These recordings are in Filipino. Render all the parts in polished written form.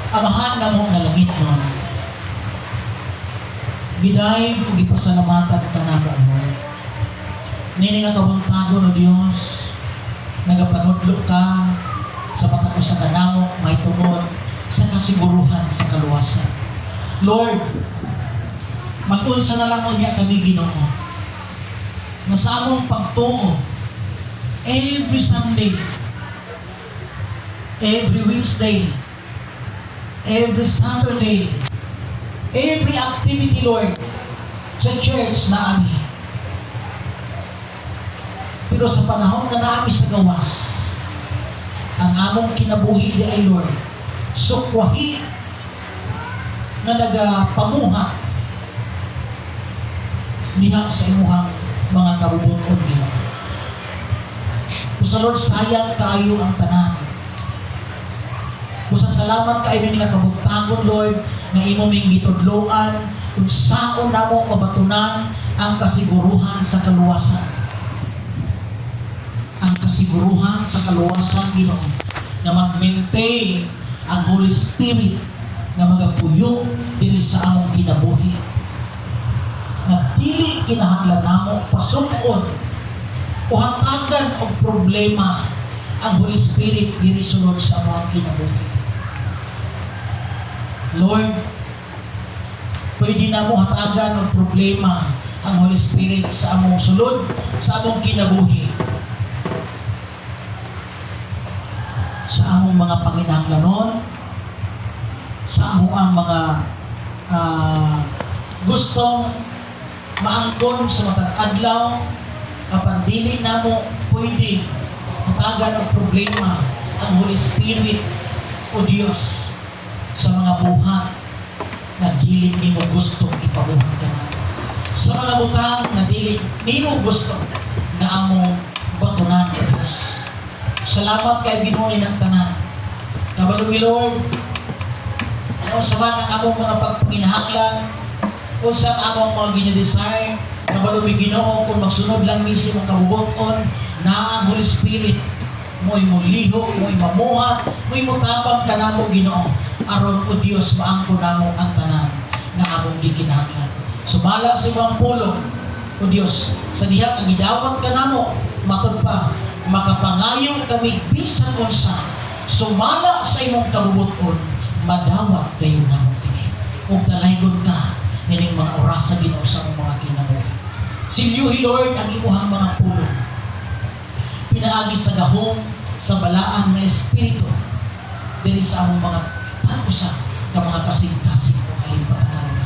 Amahan na mo nga langit nun. Giday kung ipasalamatan ka na mo. Nini nga kabuntago no Diyos, nagapanudlo ka sa patako sa kanamo, may tungod sa kasiguruhan sa kaluwasan. Lord, mag-unsa na lang niya kami Ginoo. Na sa among pagtuo, every Sunday, every Wednesday, every Saturday, every activity, Lord, sa church na ami. Pero sa panahon na naami sa gawas, ang among kinabuhi di ay Lord, sukwahi na nagapamuha niya sa imuhang mga kabubuton nila. Sa Lord, sayang kayo ang tanan. Sa salamat kayo nga kabutagon, Lord, nga imo ming gitudloan kung saan namo mabatunan ang kasiguruhan sa kaluwasan. Ang kasiguruhan sa kaluwasan, Ginoo, na mag-maintain ang Holy Spirit na magapuyo diri sa among kinabuhi. Na dili kinahanglan namo pasukon o hatagan og problema ang Holy Spirit diri sulod sa among kinabuhi. Lord, pwede na mo hatagan ng problema ang Holy Spirit sa among sulod, sa among kinabuhi, sa among mga panginahanglanon, sa among mga gustong maangkon sa matag adlaw, kapag dili na mo pwede hatagan ng problema ang Holy Spirit o Diyos sa mga buhat na dili nimo gusto ipabuhat ka na. Sa mga butang na dili nimo gusto na among batunan ka Diyos. Salamat kay Ginoo ng tanan. Kabalo mi Lord, kung sa man ang among mga pagpanginahanglan, kung sa among mga ginidesire, kabalo mi Ginoo, kung magsunod lang misi mong kabubuton na ang Holy Spirit mo'y mulihok, mo'y mamuhat, mo'y mutabang ka na mo Ginoo. Aron o Diyos maangko namo ang tanan nga among gikinahanglan. Sumala sa imong pulong o Diyos, sa diha ang gidawat ka namo, matod pa makapangayo kami bisan unsa. Sumala sa imong kabubuton, madawat dayon namo kini. Ug dalaygon ka nining mga oras sa Ginoo sa among mga kinabuhi. Silyuhi Lord ang imuhang mga pulong. Pinaagi sa gahom sa balaan na espiritu diri sa among mga tagusa ka mga kasing-kasing o kalimpatan na.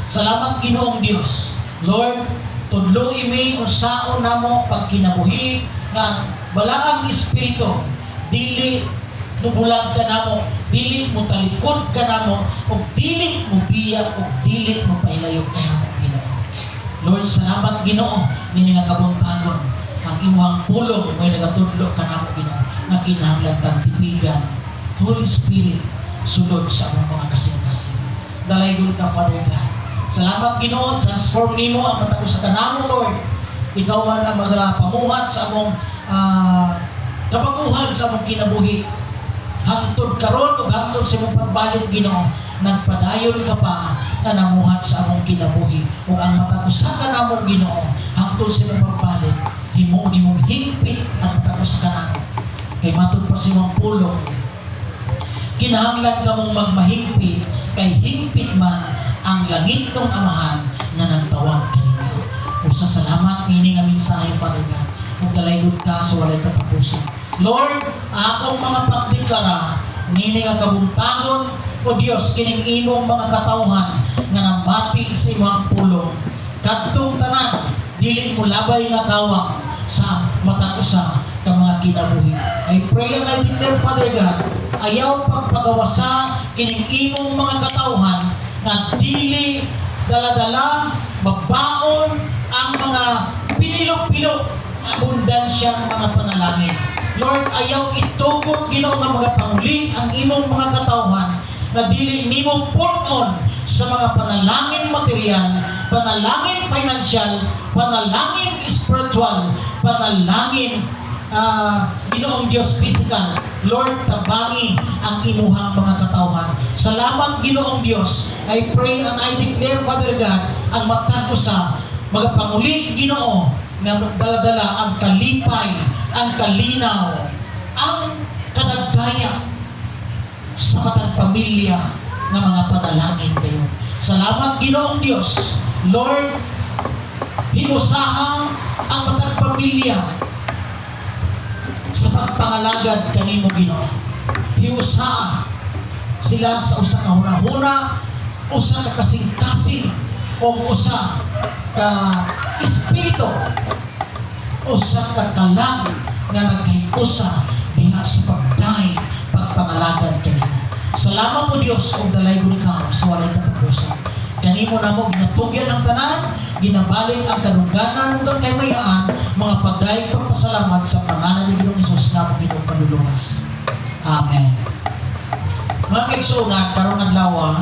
Salamat Ginoong Diyos. Lord, tudlo imi unsaon namo pagkinabuhi nga balaang espiritu, dili mubulag ka namo, dili mo talikod ka namo, o dili mo biyak, o dili mo pailayo ka namo Ginoo. Lord, salamat Ginoo nini nga kabuntagon ang imuhang pulong may nagatudlo ka namo Ginoo na kinahanglan kang tipigan. Holy Spirit, sulod sa among mga kasing-kasing. Dalaygon ka, Father God. Salamat Ginoo, transform nimo ang matao sa kanamo, Lord. Ikaw man ang magapamuhat sa among kabaguhan sa among kinabuhi. Hangtod karon ug hangtod sa imong pagbalik Ginoo, nagpadayon ka pa na namuhat sa among kinabuhi. Ug ang matao sa kanamo Ginoo, hangtod sa imong pagbalik, himo nimong hingpit ang matao sa kanamo. Kay matod pa sa imong pulong, kinahanglan ka mong magmahigpit, kay higpit man ang langit ng amahan na nagtawag kanina. O sa salamat nini nga mensahe, Father God, kung dalaygon ka sa walay katapusan. Lord, akong mga pagdeklara nini nga kabuntagon o Diyos kining imong mga katawhan nga namati sa imong pulong. Kadtong tanan, dili mo labay nga kawang sa mata usa ka mga kinabuhi. I pray and I declare, Father God, ayaw pagpagawasa kining imong mga katawhan na dili dala-dala magbaon ang mga pinilok-pilok abundansyang mga panalangin. Lord, ayaw itugot Ginoo nga mga panguli ang imong mga katawhan na dili nimo punon sa mga panalangin material, panalangin financial, panalangin spiritual, panalangin Ginoong Diyos physical, Lord, tabangi ang imuhang mga katawhan. Salamat, Ginoong Dios. I pray and I declare, Father God, ang mata ko sa mga panguli, Ginoo, na magdaladala ang kalipay, ang kalinaw, ang kadagaya sa matang pamilya ng mga panalangin kayo. Salamat, Ginoong Dios. Lord, hiusaha ang matang pamilya sa pagpangalagad kanimo, Ginoo. Hiusa sila sa usa ka hunahuna, usa ka kasing-kasing, o usa ka espiritu, usa ka kalang nga nagkahiusa diha sa pagday pagpangalagad kanimo. Salamat po, Dios, kung dalay ko ikaw sa walay katapusan. Kanimo na mo ginatugyan ang tanan, ginabalik ang kadungganan hanggang kay mayaan, mga pagday pagpasalamat sa pangalan ni Ginoong Hesus na mo Ginoong panulungas. Amen. Mga kaigsunan, karong adlaw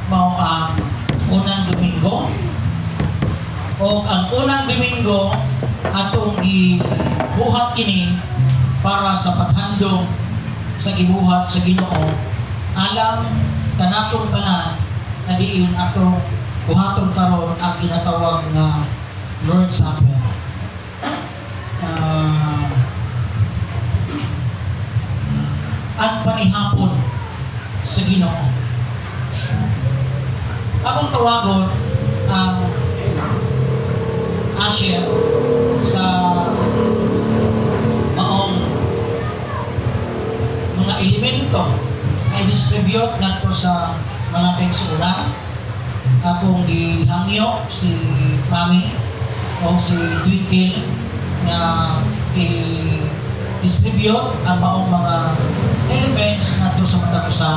mao ang unang Domingo, o ang unang Domingo atong gibuhat kini para sa paghandom sa gibuhat sa Ginoo alam kanatong tanan na diin atong buhaton karon ang ginatawag na Lord's Supper. Ang panihapon sa Ginoo. Akong tawagon ang Asher sa maong mga elemento ay distribute ngadto sa mga kaigsuonan. Akong gihangyo si Mami o si Twinkle na i-distribute ang maong mga elements ngadto sa matag usa.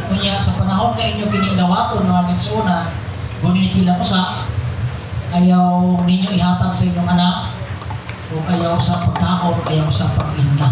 Kunya sa panahon na inyo kinindawaton ng aming sunan, gunit lang usa, ayaw ninyo ihatag sa inyong anak, o ayaw sa pagkaon, ayaw sa pag-inla.